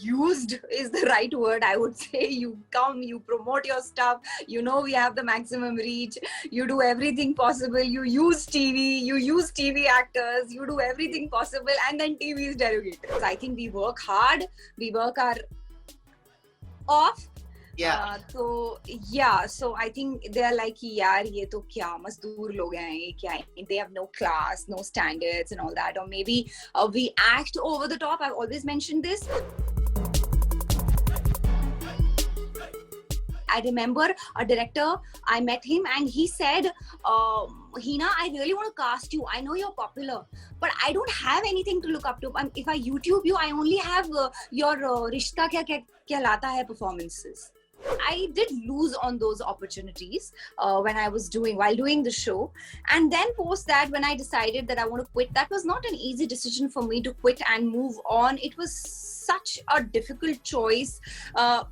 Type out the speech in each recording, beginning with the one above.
used is the right word. I would say you come, you promote your stuff. You know, we have the maximum reach. You do everything possible. You use TV. You use TV actors. You do everything possible, and then TV is derogated. I think we work hard. We work our off. Yeah. So I think they are like, yaar, ye to kya mazdoor log hain, ye kya hai? They have no class, no standards and all that. Or maybe we act over the top. I've always mentioned this. I remember a director, I met him and he said, Hina, I really want to cast you. I know you're popular, but I don't have anything to look up to. If I YouTube you, I only have your Rishta Kya Kehlata Hai performances. I did lose on those opportunities while doing the show. And then post that, when I decided that I want to quit, that was not an easy decision for me to quit and move on. It was such a difficult choice. I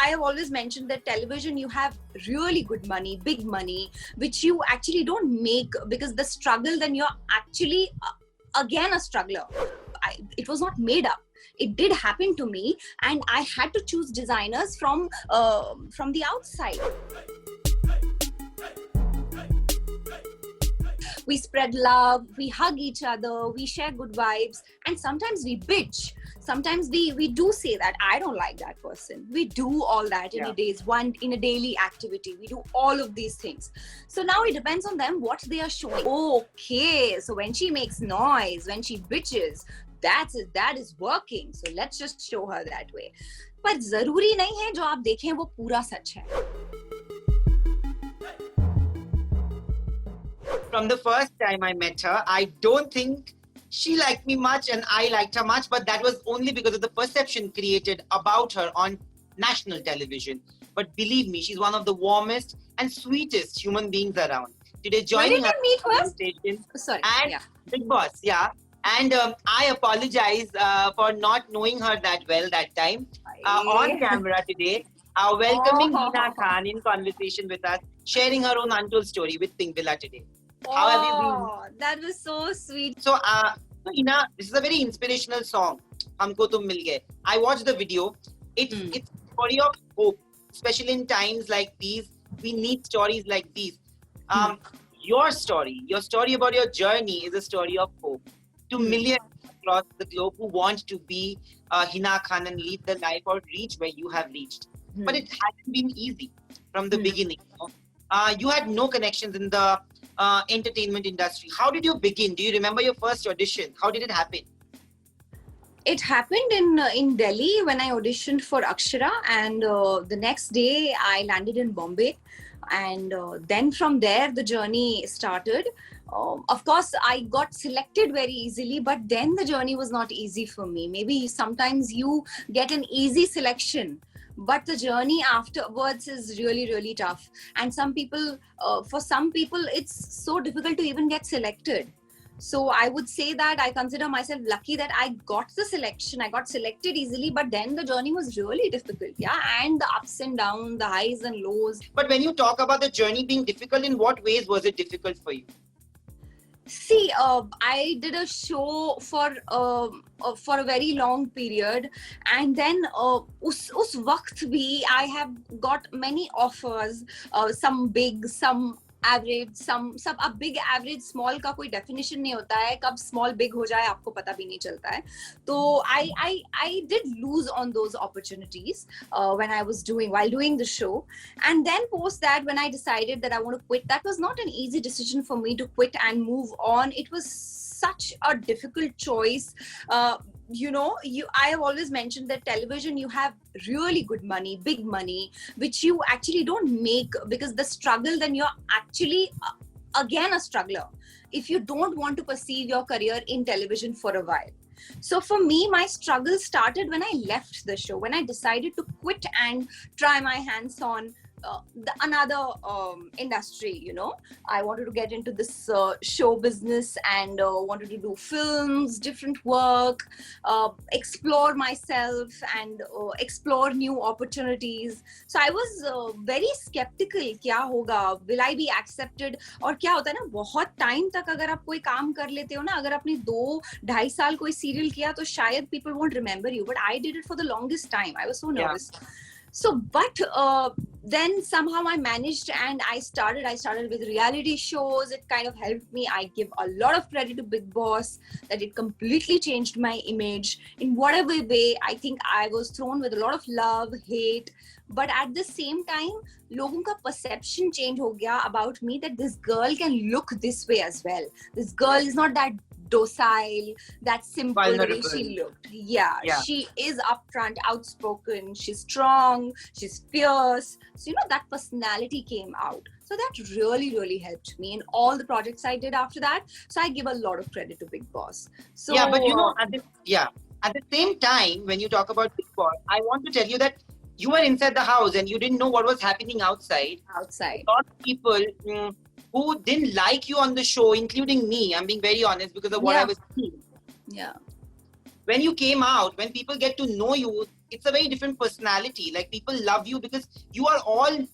have always mentioned that television, you have really good money, big money, which you actually don't make, because the struggle, then you're actually again a struggler. It was not made up. It did happen to me, and I had to choose designers from the outside. We spread love, we hug each other, we share good vibes, and sometimes we bitch. Sometimes we do say that I don't like that person. We do all that in a daily activity. We do all of these things. So now it depends on them what they are showing. Okay, so when she makes noise, when she bitches, that is working. So let's just show her that way. पर जरूरी नहीं है जो आप देखें वो पूरा सच है. From the first time I met her, I don't think she liked me much and I liked her much, but that was only because of the perception created about her on national television. But believe me, she's one of the warmest and sweetest human beings around. Today, joining us on station and Bigg Boss, And I apologize for not knowing her that well that time. On camera today, welcoming Hina Khan in conversation with us, sharing her own untold story with Pink Villa today. How have you been? That was so sweet. So, Hina, this is a very inspirational song. Humko Tum Mil Gaye. I watched the video. It's a story of hope, especially in times like these. We need stories like these. Your story about your journey is a story of hope to millions across the globe who want to be Hina Khan and lead the life or reach where you have reached. But it hasn't been easy from the beginning. You had no connections in the entertainment industry. How did you begin? Do you remember your first audition? How did it happen? It happened in Delhi when I auditioned for Akshara, and the next day I landed in Bombay. And then from there the journey started. Of course, I got selected very easily, but then the journey was not easy for me. Maybe sometimes you get an easy selection, but the journey afterwards is really, really tough. And for some people, it's so difficult to even get selected. So I would say that I consider myself lucky that I got the selection. I got selected easily, but then the journey was really difficult. And the ups and downs, the highs and lows. But when you talk about the journey being difficult, in what ways was it difficult for you? See, I did a show for a very long period, and then us waqt bhi I have got many offers, some big, some average, सब अब big average small का कोई definition नहीं होता है, कब small big हो जाए आपको पता भी नहीं चलता है. तो I did lose on those opportunities while doing the show. And then post that, when I decided that I want to quit, that was not an easy decision for me to quit and move on. It was such a difficult choice. I have always mentioned that television, you have really good money, big money, which you actually don't make, because the struggle, then you're actually again a struggler if you don't want to pursue your career in television for a while. So for me, my struggle started when I left the show, when I decided to quit and try my hands on another industry, you know. I wanted to get into this show business and wanted to do films, different work, explore myself and explore new opportunities. So I was very skeptical, क्या होगा, will I be accepted? और क्या होता है ना, बहुत time तक अगर आप कोई काम कर लेते हो ना, अगर आपने 2-2.5 साल कोई सीरियल किया तो शायद people won't remember you, but I did it for the longest time. I was so nervous. So but then somehow I managed and I started with reality shows. It kind of helped me. I give a lot of credit to Big Boss that it completely changed my image in whatever way. I think I was thrown with a lot of love, hate, but at the same time लोगों का perception change हो गया about me, that this girl can look this way as well. This girl is not that docile, that simple the way she looked. Yeah, she is upfront, outspoken, she's strong, she's fierce. So, you know, that personality came out. So that really helped me in all the projects I did after that. So I give a lot of credit to Big Boss. So yeah, but you know, at the same time, when you talk about Big Boss, I want to tell you that you were inside the house and you didn't know what was happening outside. A lot of people who didn't like you on the show, including me, I'm being very honest, because of what I was seeing. Yeah. When you came out, when people get to know you, it's a very different personality. Like, people love you because you are all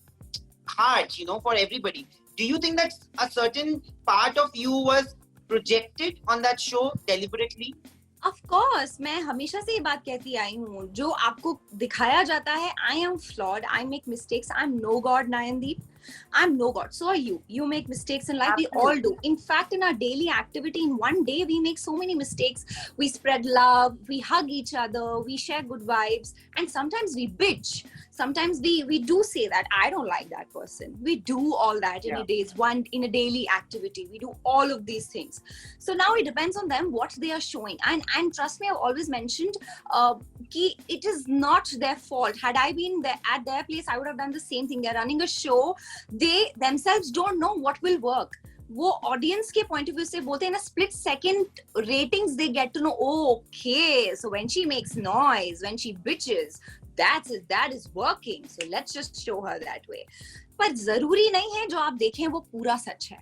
hard, you know, for everybody. Do you think that a certain part of you was projected on that show deliberately? Of course, मैं हमेशा से ये बात कहती आई हूँ, जो आपको दिखाया जाता है, I am flawed, I make mistakes, I'm no god, Nayandeep. I'm no god. So are you. You make mistakes in life. Absolutely. We all do. In fact, in our daily activity, in one day, we make so many mistakes. We spread love, we hug each other, we share good vibes, and sometimes we bitch. Sometimes we do say that I don't like that person. We do all that in a daily activity. We do all of these things. So now it depends on them what they are showing. And trust me, I've always mentioned कि it is not their fault. Had I been there at their place, I would have done the same thing. They're running a show. They themselves don't know what will work. वो audience के point of view से बोलते हैं ना, split second ratings they get to know. Oh, okay, so when she makes noise, when she bitches, that is working. So let's just show her that way. पर जरूरी नहीं है जो आप देखें वो पूरा सच है.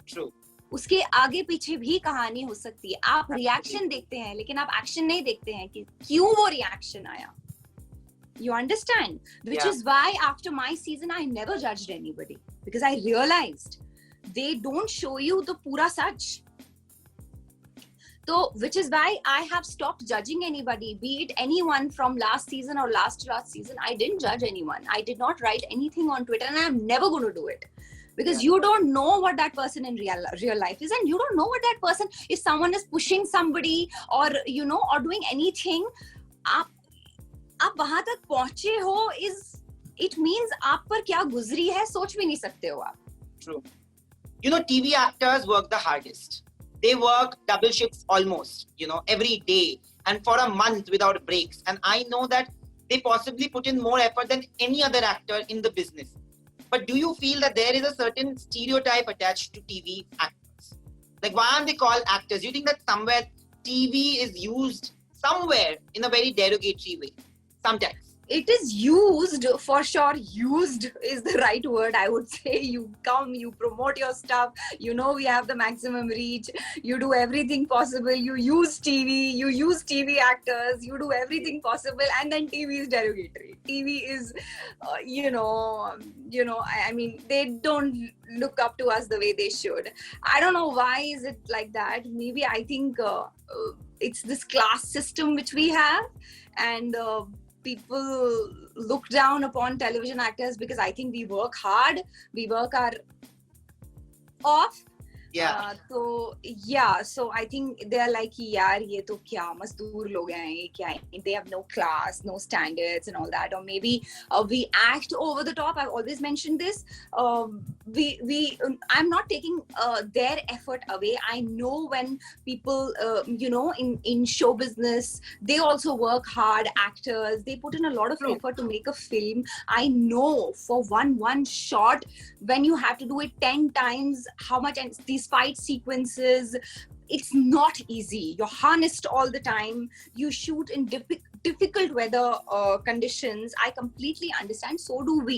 True. उसके आगे पीछे भी कहानी हो सकती है. आप रिएक्शन देखते हैं लेकिन आप एक्शन नहीं देखते हैं कि क्यों वो रिएक्शन आया. You understand? Which is why after my season, I never judged anybody. Because I realized they don't show you the pura sach. So, which is why I have stopped judging anybody, be it anyone from last season or last season. I didn't judge anyone. I did not write anything on Twitter, and I'm never going to do it. Because you don't know what that person in real life is, and you don't know what that person, if someone is pushing somebody or, you know, or doing anything, आप वहां तक पहुंचे हो, it means आप पर क्या गुजरी है सोच भी नहीं सकते हो आप. True. You know, TV actors work the hardest. They work double shifts almost, you know, every day and for a month without breaks. And I know that they possibly put in more effort than any other actor in the business. But do you feel that there is a certain stereotype attached to TV actors? Like, why aren't they called actors? Do you think that somewhere TV is used somewhere in a very derogatory way? Sometimes. It is used, for sure. Used is the right word, I would say. You come, you promote your stuff, you know we have the maximum reach, you do everything possible, you use TV actors, you do everything possible, and then TV is derogatory. TV is, I mean, they don't look up to us the way they should. I don't know why is it like that. Maybe I think it's this class system which we have, and people look down upon television actors because I think we work hard, we work our off. So I think they're like, yaar ye to kya mazdoor log hain, kya, they have no class, no standards and all that. Or maybe we act over the top. I've always mentioned this. I'm not taking their effort away. I know when people, in show business, they also work hard. Actors, they put in a lot of effort to make a film. I know for one shot, when you have to do it 10 times, how much, and these fight sequences, it's not easy. You're harnessed all the time. You shoot in difficult weather conditions. I completely understand. So do we.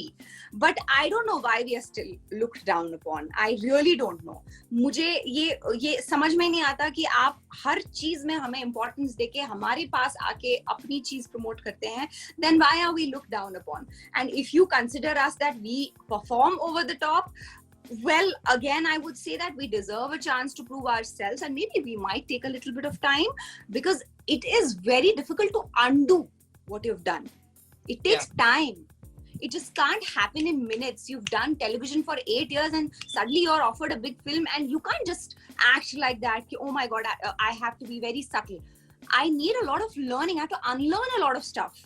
But I don't know why we are still looked down upon. I really don't know. मुझे ये समझ में नहीं आता कि आप हर चीज में हमें importance देके हमारे पास आके अपनी चीज promote करते हैं. Then why are we looked down upon? And if you consider us that we perform over the top, well, again, I would say that we deserve a chance to prove ourselves, and maybe we might take a little bit of time, because it is very difficult to undo what you've done. It takes time. It just can't happen in minutes. You've done television for 8 years and suddenly you're offered a big film, and you can't just act like that. Oh my God, I have to be very subtle. I need a lot of learning. I have to unlearn a lot of stuff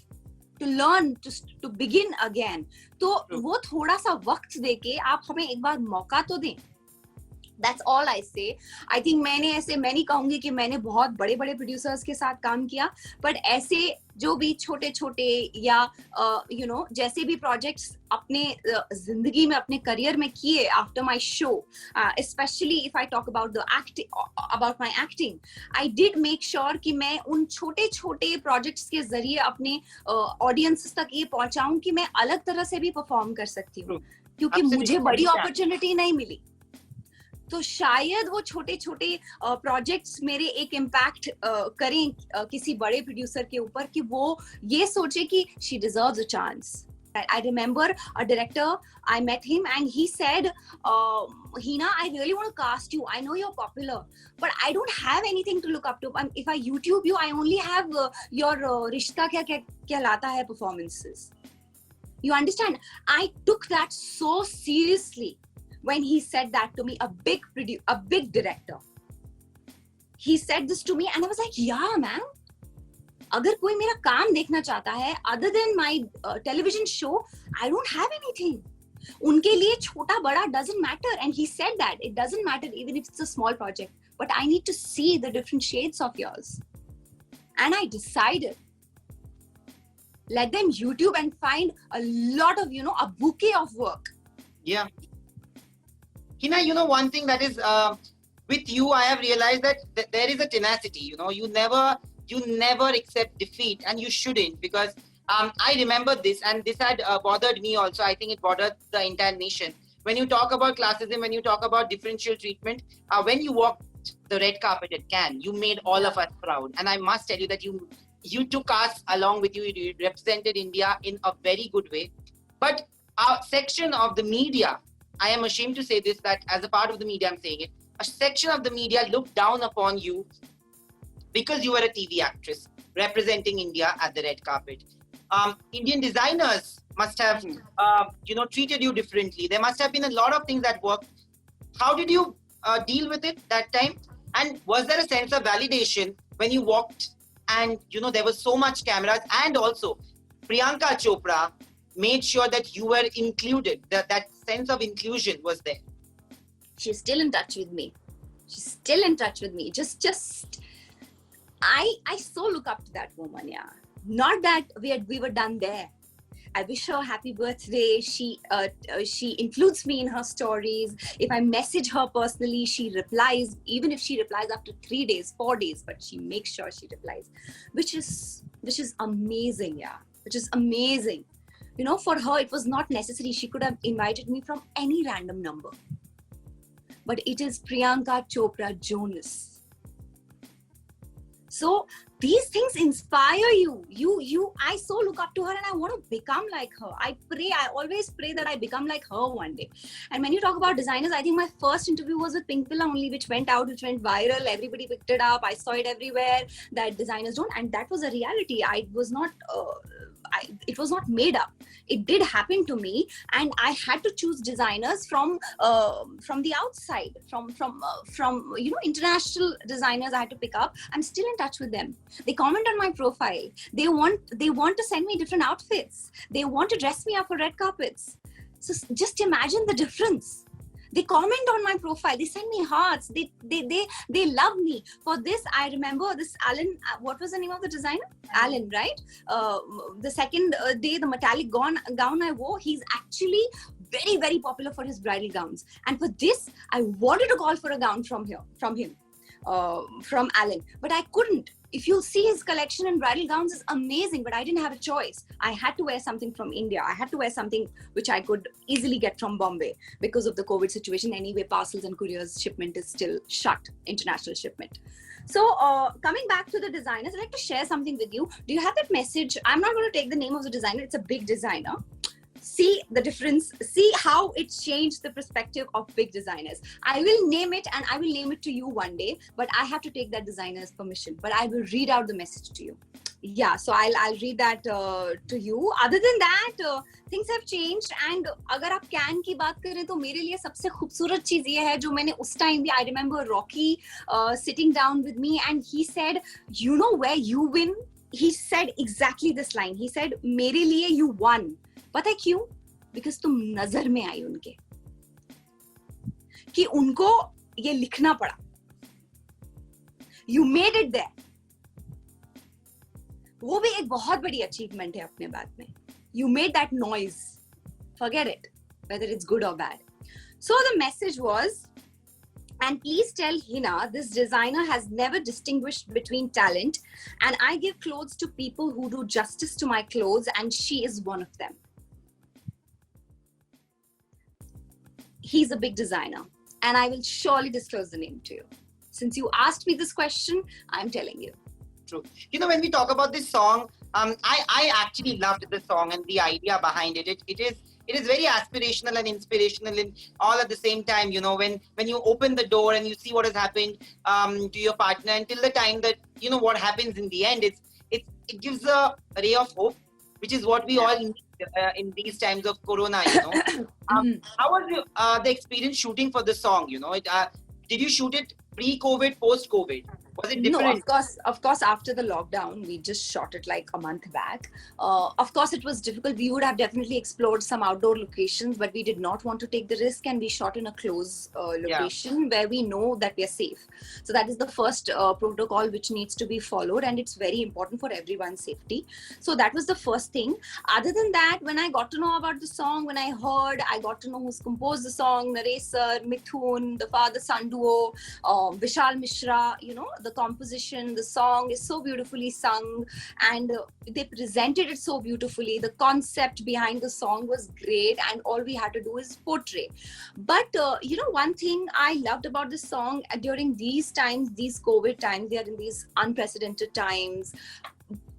to learn, to begin again. तो वो थोड़ा सा वक्त देके आप हमें एक बार मौका तो दें. That's all I say. I think मैं नहीं कहूंगी कि मैंने बहुत बड़े बड़े प्रोड्यूसर्स के साथ काम किया, but ऐसे जो भी छोटे छोटे या जैसे भी प्रोजेक्ट्स अपने जिंदगी में अपने करियर में किए after my show, especially if I talk about my acting, I did make sure कि मैं उन छोटे छोटे प्रोजेक्ट्स के जरिए अपने ऑडियंस तक ये पहुंचाऊं कि मैं अलग तरह से भी परफॉर्म कर सकती हूँ, क्योंकि मुझे बड़ी अपॉर्चुनिटी नहीं मिली. तो शायद वो छोटे छोटे प्रोजेक्ट्स मेरे एक इम्पैक्ट करें किसी बड़े प्रोड्यूसर के ऊपर कि वो ये सोचे कि she deserves a chance. I remember a director, I met him and he said, Hina, I really want to cast you. I know you're popular, but I don't have anything to look up to. If I YouTube you, I only have your Rishta Kya Kehlata Hai performances. You understand? I took that so seriously. When he said that to me, a big director, he said this to me and I was like, yeah, man, अगर कोई मेरा काम देखना चाहता है, other than my television show, I don't have anything. उनके लिए छोटा बड़ा doesn't matter, and he said that it doesn't matter even if it's a small project, but I need to see the different shades of yours. And I decided, let them YouTube and find a lot of, a bouquet of work. Yeah. Hina, one thing that is with you, I have realized that there is a tenacity. You never accept defeat, and you shouldn't, because I remember this, and this had bothered me also. I think it bothered the entire nation. When you talk about classism, when you talk about differential treatment, when you walked the red carpet at Cannes, you made all of us proud, and I must tell you that you took us along with you. You represented India in a very good way. But our section of the media, I am ashamed to say this, that as a part of the media, I'm saying it, a section of the media looked down upon you because you were a TV actress representing India at the red carpet. Indian designers must have, treated you differently. There must have been a lot of things that worked. How did you deal with it that time? And was there a sense of validation when you walked and, there was so much cameras, and also Priyanka Chopra made sure that you were included, that sense of inclusion was there? She's still in touch with me. I so look up to that woman, yeah. Not that we were done there. I wish her happy birthday. She includes me in her stories. If I message her personally, she replies, even if she replies after 3 days, 4 days, but she makes sure she replies, which is amazing, yeah. Which is amazing. For her, it was not necessary. She could have invited me from any random number. But it is Priyanka Chopra Jonas. So these things inspire you. I so look up to her and I want to become like her. I always pray that I become like her one day. And when you talk about designers, I think my first interview was with Pink Villa only, which went viral. Everybody picked it up. I saw it everywhere that designers don't. And that was a reality. It was not made up. It did happen to me, and I had to choose designers from the outside, from international designers I had to pick up. I'm still in touch with them. They comment on my profile. They want to send me different outfits. They want to dress me up for red carpets. So just imagine the difference. They comment on my profile. They send me hearts. They love me. For this, I remember this Alan. What was the name of the designer? Alan, right? The second day, the metallic gown I wore, he's actually very, very popular for his bridal gowns. And for this, I wanted to call for a gown from him, from Alan, but I couldn't. if you'll see his collection in bridal gowns is amazing, but I didn't have a choice. I had to wear something from India. I had to wear something which I could easily get from Bombay because of the COVID situation. Anyway, parcels and couriers shipment is still shut, international shipment. So coming back to the designers, I'd like to share something with you. Do you have that message? I'm not going to take the name of the designer. It's a big designer. See the difference, see how it changed the perspective of big designers. I will name it and I will name it to you one day, but I have to take that designer's permission, but I will read out the message to you. Yeah, so I'll read that to you. Other than that, things have changed. And अगर आप can की बात करें तो मेरे लिए सबसे खूबसूरत चीज ये है जो मैंने उस टाइम भी, I remember Rocky sitting down with me and he said, you know where you win? He said exactly this line. He said, मेरे लिए you won. पता है क्यों? Because तुम नजर में आई उनके, कि उनको ये लिखना पड़ा. You made it there. वो भी एक बहुत बड़ी अचीवमेंट है अपने बात में. You made that noise. Forget it, whether it's good or bad. So the message was, and please tell Hina, this designer has never distinguished between talent, and I give clothes to people who do justice to my clothes, and she is one of them. He's a big designer, and I will surely disclose the name to you. Since you asked me this question, I'm telling you. True. You know, when we talk about this song, I actually loved the song and the idea behind it. It is very aspirational and inspirational in all at the same time. You know, when you open the door and you see what has happened to your partner, until the time that you know what happens in the end, it gives a ray of hope, which is what we all need in these times of Corona. You know, how was the experience shooting for the song? You know, did you shoot it pre-COVID, post-COVID? Was it different? No, of course, after the lockdown, we just shot it like a month back. Of course, it was difficult. We would have definitely explored some outdoor locations, but we did not want to take the risk, and we shot in a close location where we know that we are safe. So that is the first protocol which needs to be followed, and it's very important for everyone's safety. So that was the first thing. Other than that, when I got to know about the song, when I heard, I got to know who's composed the song, Naresh sir, Mithun, the father-son duo, Vishal Mishra, you know, the composition, the song is so beautifully sung, and they presented it so beautifully. The concept behind the song was great, and all we had to do is portray. But you know, one thing I loved about this song during these times, these COVID times, they are in these unprecedented times.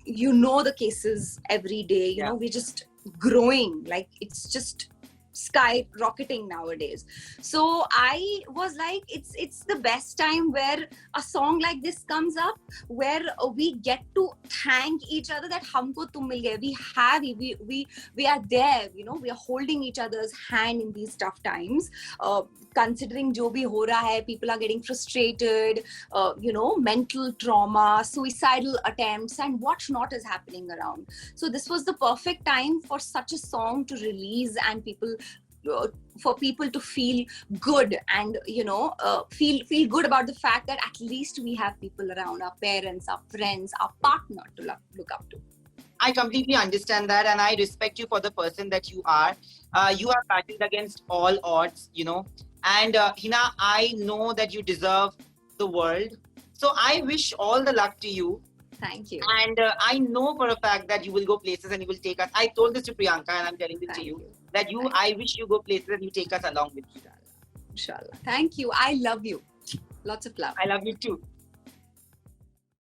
You know, the cases every day, you know, we're just growing, like it's just sky rocketing nowadays. So I was like, it's the best time where a song like this comes up, where we get to thank each other that humko tum mil gaye. We are there, you know, we are holding each other's hand in these tough times. Considering jo bhi ho raha hai, people are getting frustrated, you know, mental trauma, suicidal attempts, and what not is happening around. So this was the perfect time for such a song to release, and for people to feel good, and you know, feel good about the fact that at least we have people around, our parents, our friends, our partner to look up to. I completely understand that, and I respect you for the person that you are. You are battled against all odds, you know. And Hina, I know that you deserve the world. So I wish all the luck to you. Thank you. And I know for a fact that you will go places and you will take us. I told this to Priyanka, and I'm telling this to you. That I wish you go places and you take us along with you. Inshallah. Thank you. I love you. Lots of love. I love you too.